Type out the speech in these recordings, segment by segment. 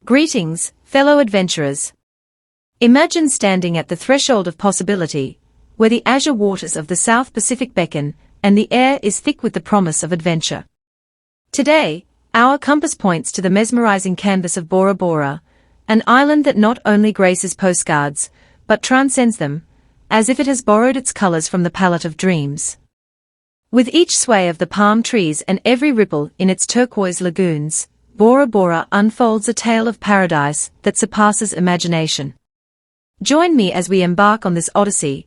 Greetings, fellow adventurers. Imagine standing at the threshold of possibility, where the azure waters of the South Pacific beckon, and the air is thick with the promise of adventure. Today, our compass points to the mesmerizing canvas of Bora Bora, an island that not only graces postcards, but transcends them, as if it has borrowed its colors from the palette of dreams. With each sway of the palm trees and every ripple in its turquoise lagoons, Bora Bora unfolds a tale of paradise that surpasses imagination. Join me as we embark on this odyssey,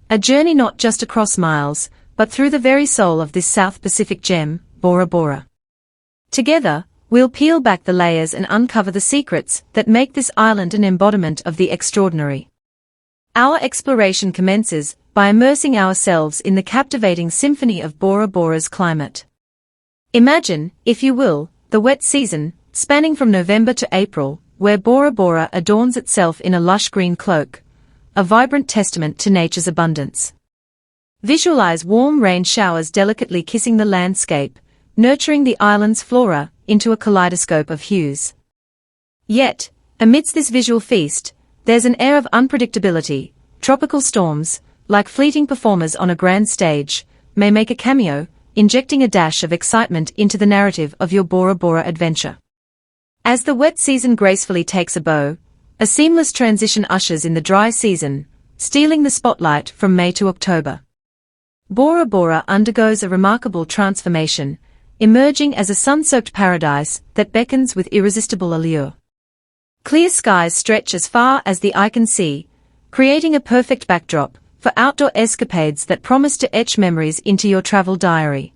a journey not just across miles, but through the very soul of this South Pacific gem, Bora Bora. Together, we'll peel back the layers and uncover the secrets that make this island an embodiment of the extraordinary. Our exploration commences by immersing ourselves in the captivating symphony of Bora Bora's climate. Imagine, if you will, the wet season, spanning from November to April, where Bora Bora adorns itself in a lush green cloak, a vibrant testament to nature's abundance. Visualize warm rain showers delicately kissing the landscape, nurturing the island's flora into a kaleidoscope of hues. Yet, amidst this visual feast, there's an air of unpredictability. Tropical storms, like fleeting performers on a grand stage, may make a cameo, injecting a dash of excitement into the narrative of your Bora Bora adventure. As the wet season gracefully takes a bow, a seamless transition ushers in the dry season, stealing the spotlight from May to October. Bora Bora undergoes a remarkable transformation, emerging as a sun-soaked paradise that beckons with irresistible allure. Clear skies stretch as far as the eye can see, creating a perfect backdrop for outdoor escapades that promise to etch memories into your travel diary.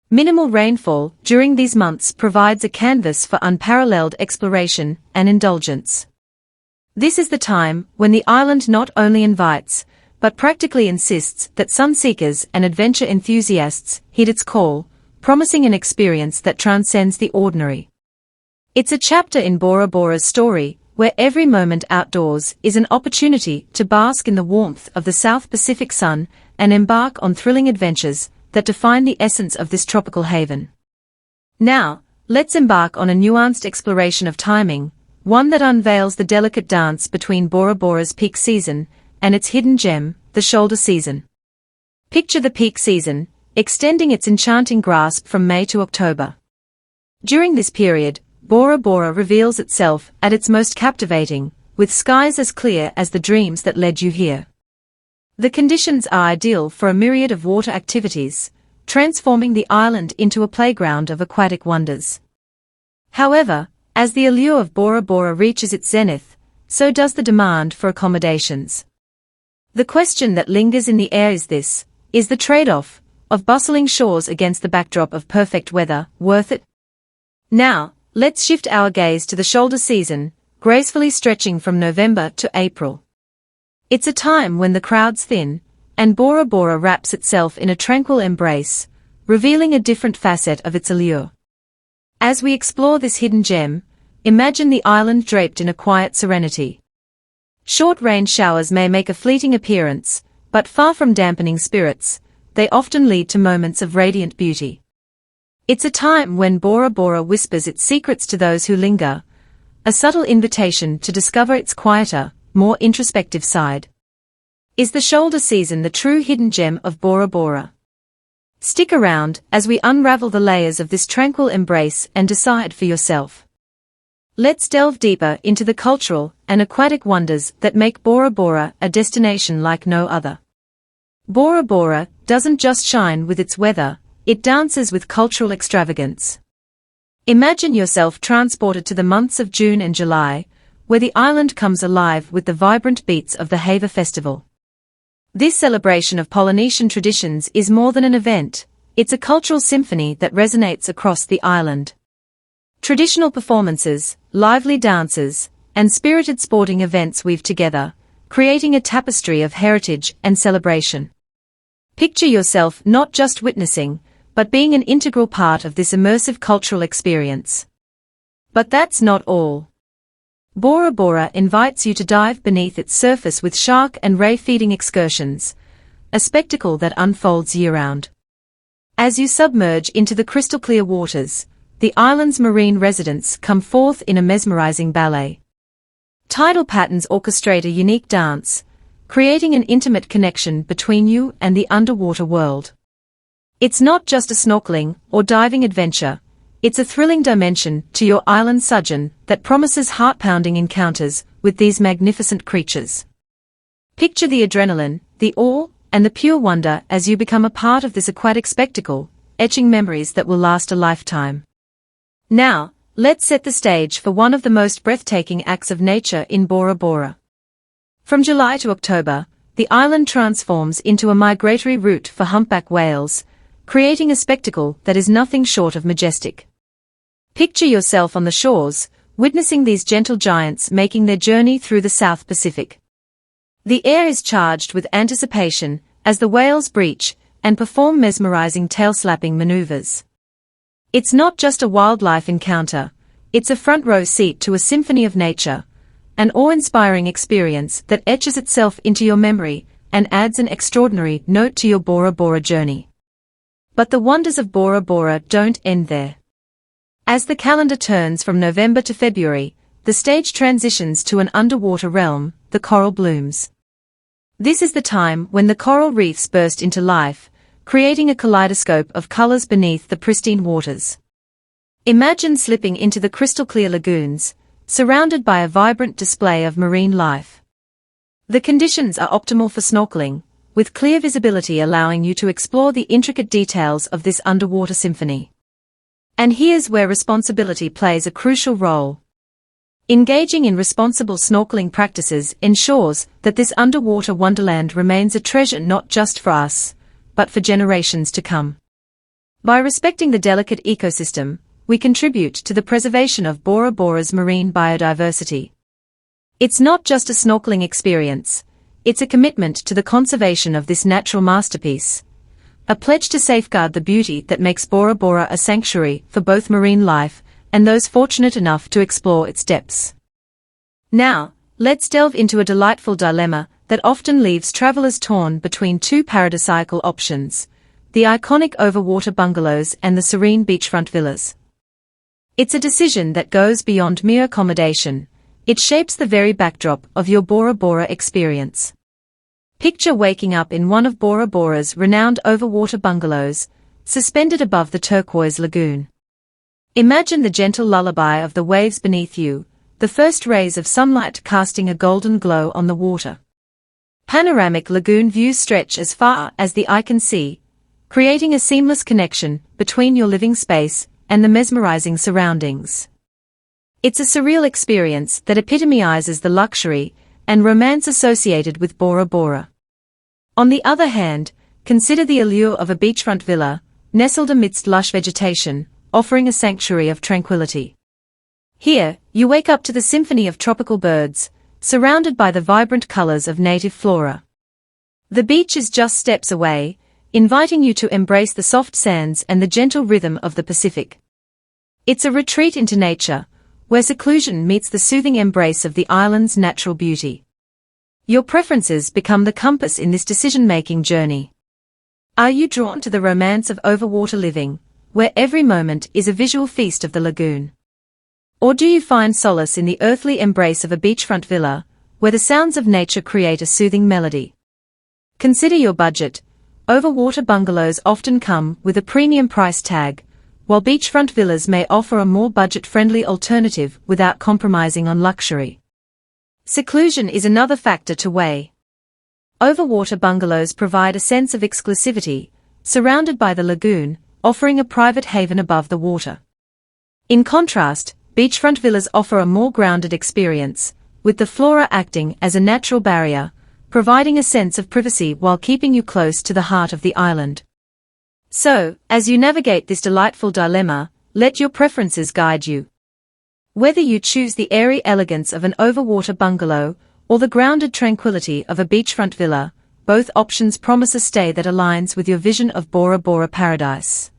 Minimal rainfall during these months provides a canvas for unparalleled exploration and indulgence. This is the time when the island not only invites, but practically insists that sun-seekers and adventure enthusiasts heed its call, promising an experience that transcends the ordinary. It's a chapter in Bora Bora's story, where every moment outdoors is an opportunity to bask in the warmth of the South Pacific sun and embark on thrilling adventures that define the essence of this tropical haven. Now, let's embark on a nuanced exploration of timing, one that unveils the delicate dance between Bora Bora's peak season and its hidden gem, the shoulder season. Picture the peak season, extending its enchanting grasp from May to October. During this period, Bora Bora reveals itself at its most captivating, with skies as clear as the dreams that led you here. The conditions are ideal for a myriad of water activities, transforming the island into a playground of aquatic wonders. However, as the allure of Bora Bora reaches its zenith, so does the demand for accommodations. The question that lingers in the air is this: is the trade-off of bustling shores against the backdrop of perfect weather worth it? Now, let's shift our gaze to the shoulder season, gracefully stretching from November to April. It's a time when the crowds thin, and Bora Bora wraps itself in a tranquil embrace, revealing a different facet of its allure. As we explore this hidden gem, imagine the island draped in a quiet serenity. Short rain showers may make a fleeting appearance, but far from dampening spirits, they often lead to moments of radiant beauty. It's a time when Bora Bora whispers its secrets to those who linger, a subtle invitation to discover its quieter, more introspective side. Is the shoulder season the true hidden gem of Bora Bora? Stick around as we unravel the layers of this tranquil embrace and decide for yourself. Let's delve deeper into the cultural and aquatic wonders that make Bora Bora a destination like no other. Bora Bora doesn't just shine with its weather, it dances with cultural extravagance. Imagine yourself transported to the months of June and July, where the island comes alive with the vibrant beats of the Haver Festival. This celebration of Polynesian traditions is more than an event, it's a cultural symphony that resonates across the island. Traditional performances, lively dances, and spirited sporting events weave together, creating a tapestry of heritage and celebration. Picture yourself not just witnessing, but being an integral part of this immersive cultural experience. But that's not all. Bora Bora invites you to dive beneath its surface with shark and ray feeding excursions, a spectacle that unfolds year-round. As you submerge into the crystal-clear waters, the island's marine residents come forth in a mesmerizing ballet. Tidal patterns orchestrate a unique dance, creating an intimate connection between you and the underwater world. It's not just a snorkeling or diving adventure, it's a thrilling dimension to your island sojourn that promises heart-pounding encounters with these magnificent creatures. Picture the adrenaline, the awe, and the pure wonder as you become a part of this aquatic spectacle, etching memories that will last a lifetime. Now, let's set the stage for one of the most breathtaking acts of nature in Bora Bora. From July to October, the island transforms into a migratory route for humpback whales, creating a spectacle that is nothing short of majestic. Picture yourself on the shores, witnessing these gentle giants making their journey through the South Pacific. The air is charged with anticipation as the whales breach and perform mesmerizing tail-slapping maneuvers. It's not just a wildlife encounter, it's a front-row seat to a symphony of nature, an awe-inspiring experience that etches itself into your memory and adds an extraordinary note to your Bora Bora journey. But the wonders of Bora Bora don't end there. As the calendar turns from November to February, the stage transitions to an underwater realm, the coral blooms. This is the time when the coral reefs burst into life, creating a kaleidoscope of colors beneath the pristine waters. Imagine slipping into the crystal-clear lagoons, surrounded by a vibrant display of marine life. The conditions are optimal for snorkeling, with clear visibility allowing you to explore the intricate details of this underwater symphony. And here's where responsibility plays a crucial role. Engaging in responsible snorkeling practices ensures that this underwater wonderland remains a treasure not just for us, but for generations to come. By respecting the delicate ecosystem, we contribute to the preservation of Bora Bora's marine biodiversity. It's not just a snorkeling experience, it's a commitment to the conservation of this natural masterpiece, a pledge to safeguard the beauty that makes Bora Bora a sanctuary for both marine life and those fortunate enough to explore its depths. Now, let's delve into a delightful dilemma that often leaves travelers torn between two paradisiacal options, the iconic overwater bungalows and the serene beachfront villas. It's a decision that goes beyond mere accommodation. It shapes the very backdrop of your Bora Bora experience. Picture waking up in one of Bora Bora's renowned overwater bungalows, suspended above the turquoise lagoon. Imagine the gentle lullaby of the waves beneath you, the first rays of sunlight casting a golden glow on the water. Panoramic lagoon views stretch as far as the eye can see, creating a seamless connection between your living space and the mesmerizing surroundings. It's a surreal experience that epitomizes the luxury and romance associated with Bora Bora. On the other hand, consider the allure of a beachfront villa, nestled amidst lush vegetation, offering a sanctuary of tranquility. Here, you wake up to the symphony of tropical birds, surrounded by the vibrant colors of native flora. The beach is just steps away, inviting you to embrace the soft sands and the gentle rhythm of the Pacific. It's a retreat into nature, where seclusion meets the soothing embrace of the island's natural beauty. Your preferences become the compass in this decision-making journey. Are you drawn to the romance of overwater living, where every moment is a visual feast of the lagoon? Or do you find solace in the earthly embrace of a beachfront villa, where the sounds of nature create a soothing melody? Consider your budget. Overwater bungalows often come with a premium price tag, while beachfront villas may offer a more budget-friendly alternative without compromising on luxury. Seclusion is another factor to weigh. Overwater bungalows provide a sense of exclusivity, surrounded by the lagoon, offering a private haven above the water. In contrast, beachfront villas offer a more grounded experience, with the flora acting as a natural barrier, providing a sense of privacy while keeping you close to the heart of the island. So, as you navigate this delightful dilemma, let your preferences guide you. Whether you choose the airy elegance of an overwater bungalow or the grounded tranquility of a beachfront villa, both options promise a stay that aligns with your vision of Bora Bora paradise.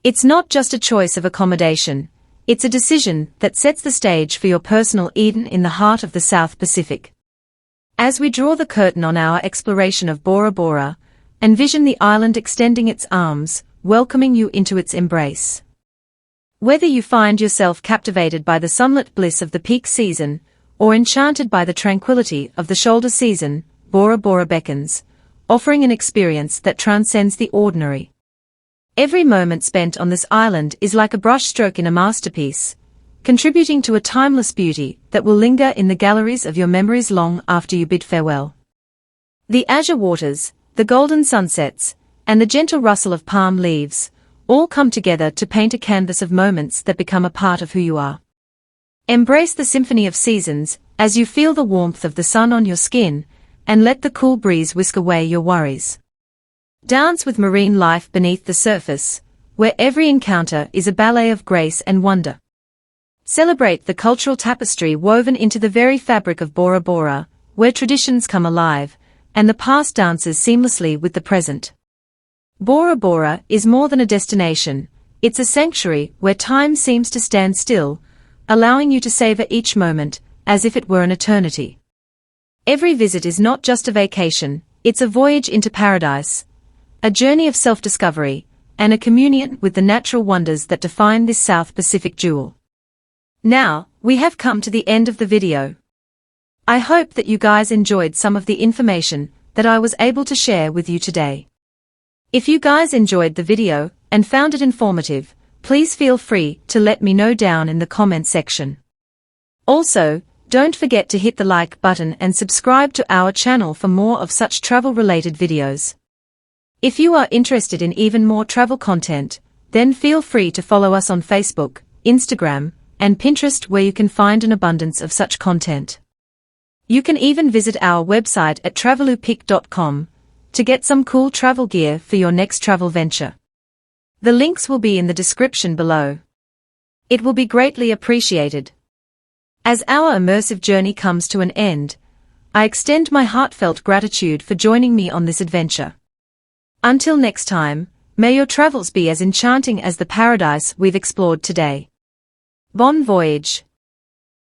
It's not just a choice of accommodation, it's a decision that sets the stage for your personal Eden in the heart of the South Pacific. As we draw the curtain on our exploration of Bora Bora, envision the island extending its arms, welcoming you into its embrace. Whether you find yourself captivated by the sunlit bliss of the peak season, or enchanted by the tranquility of the shoulder season, Bora Bora beckons, offering an experience that transcends the ordinary. Every moment spent on this island is like a brushstroke in a masterpiece, contributing to a timeless beauty that will linger in the galleries of your memories long after you bid farewell. The azure waters, the golden sunsets, and the gentle rustle of palm leaves, all come together to paint a canvas of moments that become a part of who you are. Embrace the symphony of seasons as you feel the warmth of the sun on your skin, and let the cool breeze whisk away your worries. Dance with marine life beneath the surface, where every encounter is a ballet of grace and wonder. Celebrate the cultural tapestry woven into the very fabric of Bora Bora, where traditions come alive, and the past dances seamlessly with the present. Bora Bora is more than a destination, it's a sanctuary where time seems to stand still, allowing you to savor each moment, as if it were an eternity. Every visit is not just a vacation, it's a voyage into paradise, a journey of self-discovery, and a communion with the natural wonders that define this South Pacific jewel. Now, we have come to the end of the video. I hope that you guys enjoyed some of the information that I was able to share with you today. If you guys enjoyed the video and found it informative, please feel free to let me know down in the comment section. Also, don't forget to hit the like button and subscribe to our channel for more of such travel-related videos. If you are interested in even more travel content, then feel free to follow us on Facebook, Instagram, and Pinterest, where you can find an abundance of such content. You can even visit our website at travelupic.com to get some cool travel gear for your next travel venture. The links will be in the description below. It will be greatly appreciated. As our immersive journey comes to an end, I extend my heartfelt gratitude for joining me on this adventure. Until next time, may your travels be as enchanting as the paradise we've explored today. Bon voyage!